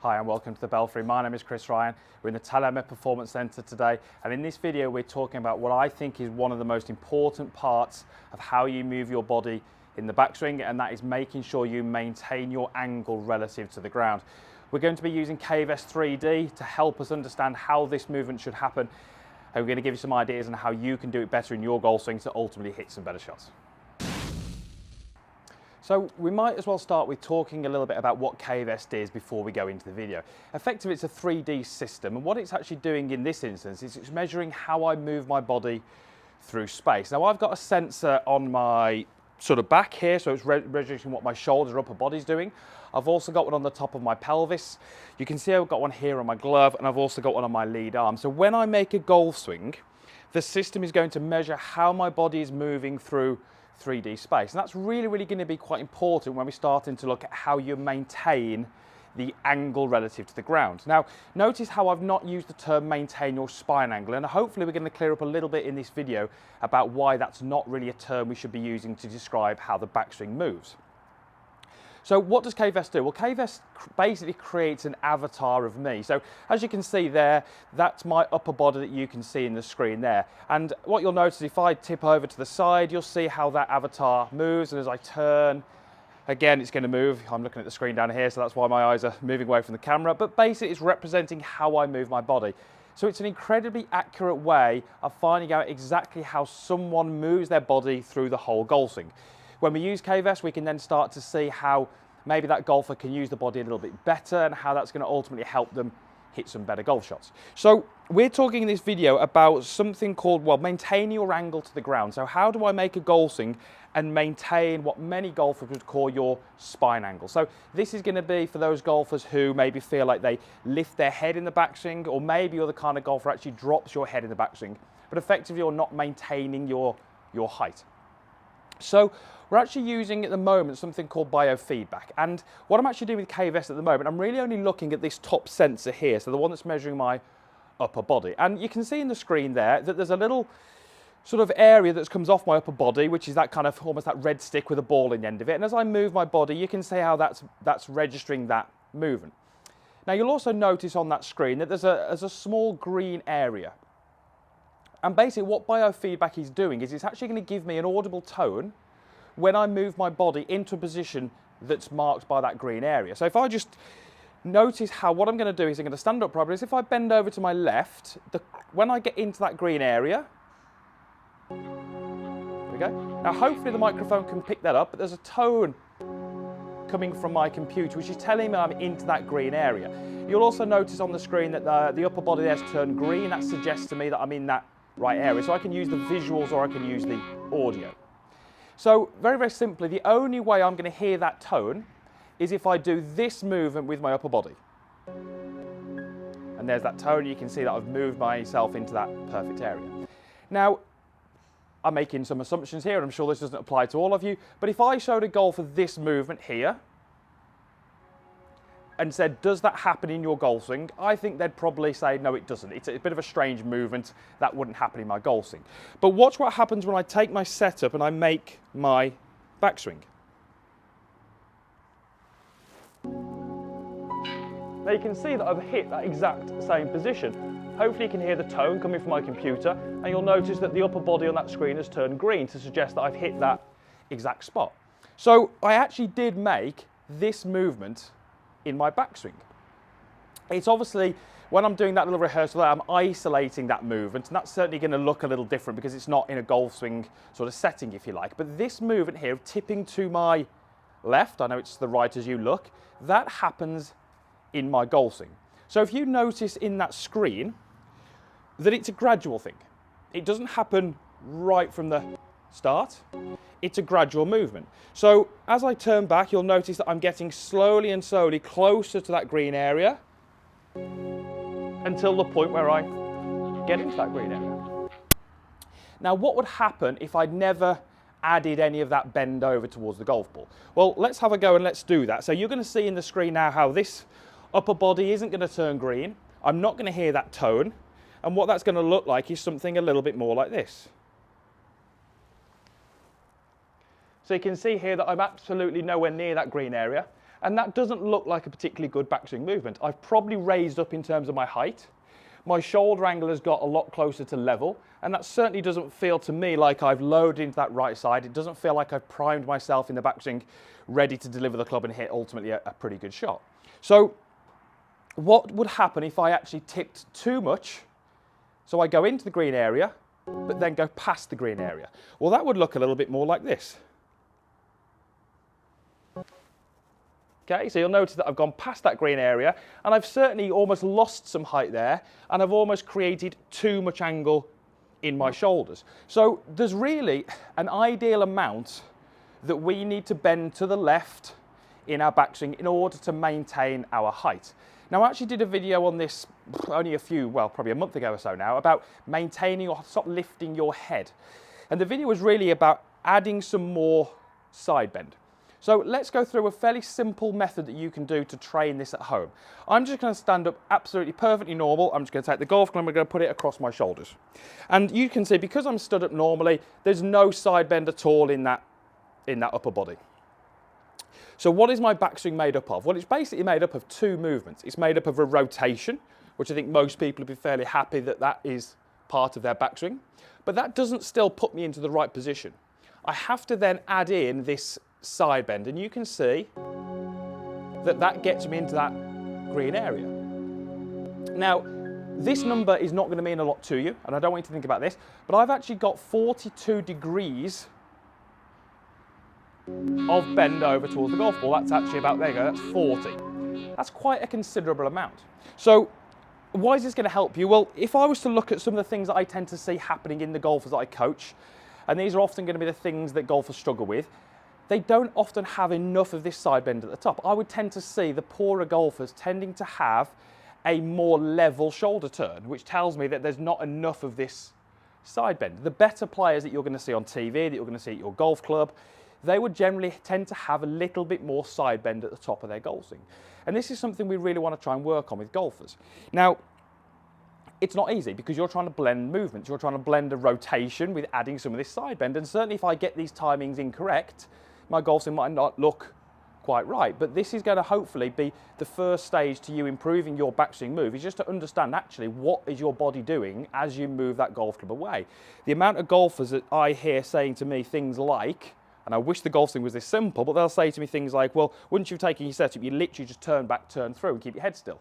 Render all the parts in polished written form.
Hi and welcome to the Belfry. My name is Chris Ryan. We're in the Telemed Performance Centre today, and in this video we're talking about what I think is one of the most important parts of how you move your body in the backswing, and that is making sure you maintain your angle relative to the ground. We're going to be using KVest 3D to help us understand how this movement should happen, and we're going to give you some ideas on how you can do it better in your golf swing to ultimately hit some better shots. So we might as well start with talking a little bit about what KVest is before we go into the video. Effectively, it's a 3D system, and what it's actually doing in this instance is it's measuring how I move my body through space. Now I've got a sensor on my sort of back here, so it's registering what my shoulder, upper body's doing. I've also got one on the top of my pelvis. You can see I've got one here on my glove, and I've also got one on my lead arm. So when I make a golf swing, the system is going to measure how my body is moving through 3D space, and that's really going to be quite important when we're starting to look at how you maintain the angle relative to the ground. Now notice how I've not used the term maintain your spine angle, and hopefully we're going to clear up a little bit in this video about why that's not really a term we should be using to describe how the backswing moves. So what does KVest do? Well, KVest basically creates an avatar of me. So as you can see there, that's my upper body that you can see in the screen there. And what you'll notice, if I tip over to the side, you'll see how that avatar moves. And as I turn, again, it's going to move. I'm looking at the screen down here, so that's why my eyes are moving away from the camera. But basically, it's representing how I move my body. So it's an incredibly accurate way of finding out exactly how someone moves their body through the whole golf swing. When we use KVest, we can then start to see how maybe that golfer can use the body a little bit better and how that's going to ultimately help them hit some better golf shots. So we're talking in this video about something called, well, maintaining your angle to the ground. So how do I make a golf swing and maintain what many golfers would call your spine angle? So this is going to be for those golfers who maybe feel like they lift their head in the backswing, or maybe you're the kind of golfer who actually drops your head in the backswing, but effectively you're not maintaining your height. So we're actually using at the moment something called biofeedback, and what I'm actually doing with KVest at the moment, I'm really only looking at this top sensor here, so the one that's measuring my upper body. And you can see in the screen there that there's a little sort of area that comes off my upper body, which is that kind of almost that red stick with a ball in the end of it. And as I move my body, you can see how that's registering that movement. Now you'll also notice on that screen that there's a small green area. And basically what biofeedback is doing is it's actually going to give me an audible tone when I move my body into a position that's marked by that green area. So if I just notice how, what I'm going to do is I'm going to stand up properly. If I bend over to my left, when I get into that green area, there we go. Now hopefully the microphone can pick that up, but there's a tone coming from my computer which is telling me I'm into that green area. You'll also notice on the screen that the upper body there's turned green. That suggests to me that I'm in that right area. So I can use the visuals or I can use the audio. So very simply, the only way I'm going to hear that tone is if I do this movement with my upper body. And there's that tone. You can see that I've moved myself into that perfect area. Now, I'm making some assumptions here, and I'm sure this doesn't apply to all of you, but if I showed a golfer this movement here and said, does that happen in your golf swing? I think they'd probably say, no, it doesn't. It's a bit of a strange movement. That wouldn't happen in my golf swing. But watch what happens when I take my setup and I make my backswing. Now you can see that I've hit that exact same position. Hopefully you can hear the tone coming from my computer, and you'll notice that the upper body on that screen has turned green to suggest that I've hit that exact spot. So I actually did make this movement in my backswing. It's obviously, when I'm doing that little rehearsal there, I'm isolating that movement, and that's certainly going to look a little different because it's not in a golf swing sort of setting, if you like. But this movement here, tipping to my left, I know it's the right as you look, that happens in my golf swing. So if you notice in that screen that it's a gradual thing. It doesn't happen right from the start. It's a gradual movement. So as I turn back, you'll notice that I'm getting slowly and slowly closer to that green area until the point where I get into that green area. Now, what would happen if I'd never added any of that bend over towards the golf ball? Well, let's have a go and let's do that. So you're going to see in the screen now how this upper body isn't going to turn green. I'm not going to hear that tone. And what that's going to look like is something a little bit more like this. So you can see here that I'm absolutely nowhere near that green area. And that doesn't look like a particularly good backswing movement. I've probably raised up in terms of my height. My shoulder angle has got a lot closer to level, and that certainly doesn't feel to me like I've loaded into that right side. It doesn't feel like I've primed myself in the backswing, ready to deliver the club and hit ultimately a pretty good shot. So what would happen if I actually tipped too much? So I go into the green area, but then go past the green area. Well, that would look a little bit more like this. Okay, so you'll notice that I've gone past that green area, and I've certainly almost lost some height there, and I've almost created too much angle in my shoulders. So there's really an ideal amount that we need to bend to the left in our backswing in order to maintain our height. Now, I actually did a video on this only probably a month ago or so now, about maintaining or stop lifting your head. And the video was really about adding some more side bend. So let's go through a fairly simple method that you can do to train this at home. I'm just going to stand up absolutely perfectly normal. I'm just going to take the golf club and I'm going to put it across my shoulders. And you can see, because I'm stood up normally, there's no side bend at all in that upper body. So what is my backswing made up of? Well, it's basically made up of two movements. It's made up of a rotation, which I think most people would be fairly happy that that is part of their backswing. But that doesn't still put me into the right position. I have to then add in this side bend, and you can see that that gets me into that green area. Now, this number is not going to mean a lot to you, and I don't want you to think about this, but I've actually got 42 degrees of bend over towards the golf ball. That's actually about, there you go, that's 40. That's quite a considerable amount. So why is this going to help you? Well, if I was to look at some of the things that I tend to see happening in the golfers that I coach, and these are often going to be the things that golfers struggle with, they don't often have enough of this side bend at the top. I would tend to see the poorer golfers tending to have a more level shoulder turn, which tells me that there's not enough of this side bend. The better players that you're going to see on TV, that you're going to see at your golf club, they would generally tend to have a little bit more side bend at the top of their golf swing. And this is something we really want to try and work on with golfers. Now, it's not easy because you're trying to blend movements. You're trying to blend a rotation with adding some of this side bend. And certainly if I get these timings incorrect, my golf swing might not look quite right. But this is going to hopefully be the first stage to you improving your backswing move, is just to understand actually what is your body doing as you move that golf club away. The amount of golfers that I hear saying to me things like, and I wish the golf swing was this simple, but they'll say to me things like, well, once you've taken your setup, you literally just turn back, turn through and keep your head still.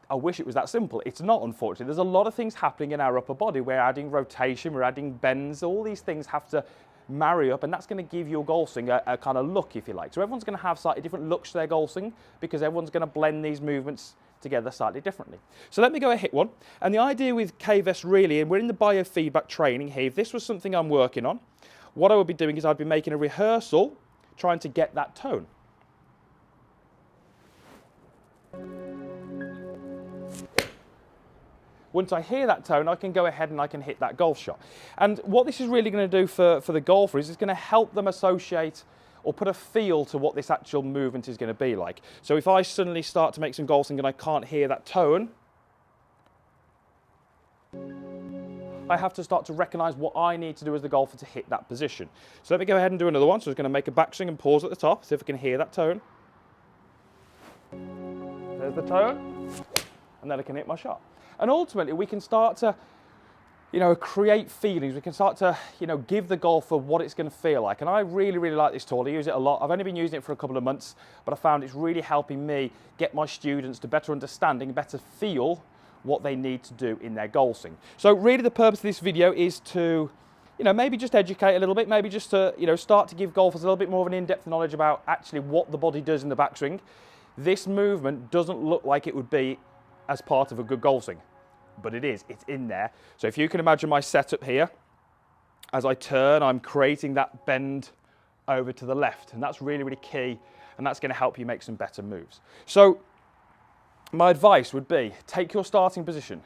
I wish it was that simple. It's not, unfortunately. There's a lot of things happening in our upper body. We're adding rotation, we're adding bends, all these things have to marry up, and that's going to give your golf swing a kind of look, if you like. So everyone's going to have slightly different looks to their golf swing because everyone's going to blend these movements together slightly differently. So let me go and hit one. And the idea with KVest really, and we're in the biofeedback training here, if this was something I'm working on, what I would be doing is I'd be making a rehearsal, trying to get that tone. Once I hear that tone, I can go ahead and I can hit that golf shot. And what this is really going to do for the golfer is it's going to help them associate or put a feel to what this actual movement is going to be like. So if I suddenly start to make some golf swing and I can't hear that tone, I have to start to recognise what I need to do as the golfer to hit that position. So let me go ahead and do another one. So I'm just going to make a backswing and pause at the top, see if I can hear that tone. There's the tone, and then I can hit my shot. And ultimately, we can start to, create feelings. We can start to, give the golfer what it's going to feel like. And I really, really like this tool. I use it a lot. I've only been using it for a couple of months, but I found it's really helping me get my students to better understanding, better feel what they need to do in their golf swing. So really the purpose of this video is to, maybe just educate a little bit, maybe just to, start to give golfers a little bit more of an in-depth knowledge about actually what the body does in the backswing. This movement doesn't look like it would be as part of a good golf swing, but it is, it's in there. So if you can imagine my setup here, as I turn, I'm creating that bend over to the left, and that's really, really key, and that's going to help you make some better moves. So my advice would be, take your starting position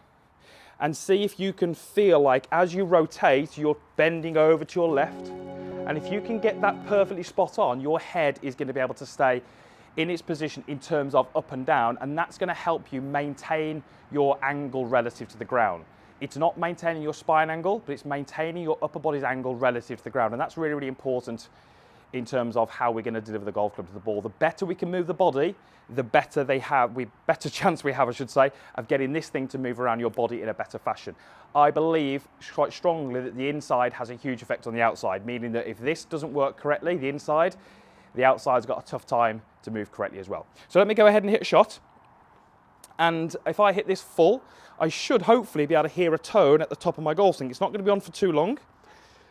and see if you can feel like as you rotate, you're bending over to your left. And if you can get that perfectly spot on, your head is going to be able to stay in its position in terms of up and down, and that's going to help you maintain your angle relative to the ground. It's not maintaining your spine angle, but it's maintaining your upper body's angle relative to the ground, and that's really, really important in terms of how we're going to deliver the golf club to the ball. The better we can move the body, the better better chance we have, I should say, of getting this thing to move around your body in a better fashion. I believe quite strongly that the inside has a huge effect on the outside, meaning that if this doesn't work correctly, the inside, the outside's got a tough time to move correctly as well. So let me go ahead and hit a shot. And if I hit this full, I should hopefully be able to hear a tone at the top of my golf swing. It's not going to be on for too long,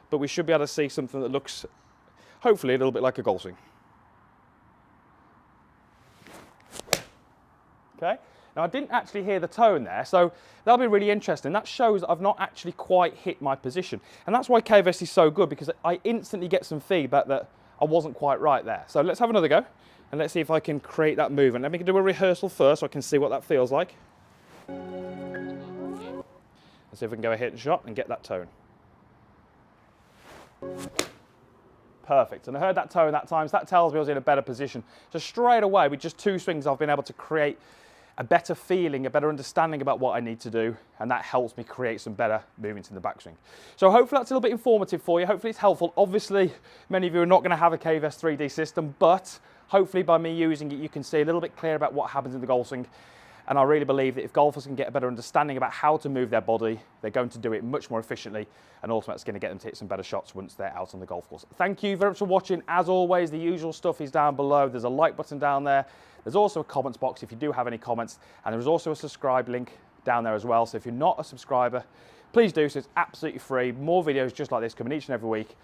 but we should be able to see something that looks hopefully a little bit like a golf swing. Okay, now I didn't actually hear the tone there, so that'll be really interesting. That shows that I've not actually quite hit my position. And that's why KVest is so good, because I instantly get some feedback that I wasn't quite right there. So let's have another go, and let's see if I can create that movement. Let me do a rehearsal first so I can see what that feels like. Let's see if we can go ahead and shot and get that tone. Perfect, and I heard that tone that time, so that tells me I was in a better position. So straight away, with just 2 swings, I've been able to create a better feeling, a better understanding about what I need to do, and that helps me create some better movements in the backswing. So hopefully that's a little bit informative for you. Hopefully it's helpful. Obviously, many of you are not going to have a KVest 3D system, but hopefully by me using it, you can see a little bit clearer about what happens in the golf swing. And I really believe that if golfers can get a better understanding about how to move their body, they're going to do it much more efficiently, and ultimately it's going to get them to hit some better shots once they're out on the golf course. Thank you very much for watching. As always, the usual stuff is down below. There's a like button down there. There's also a comments box if you do have any comments, and there's also a subscribe link down there as well. So if you're not a subscriber, please do so. It's absolutely free. More videos just like this coming each and every week,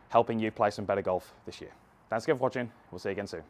helping you play some better golf this year. Thanks again for watching. We'll see you again soon.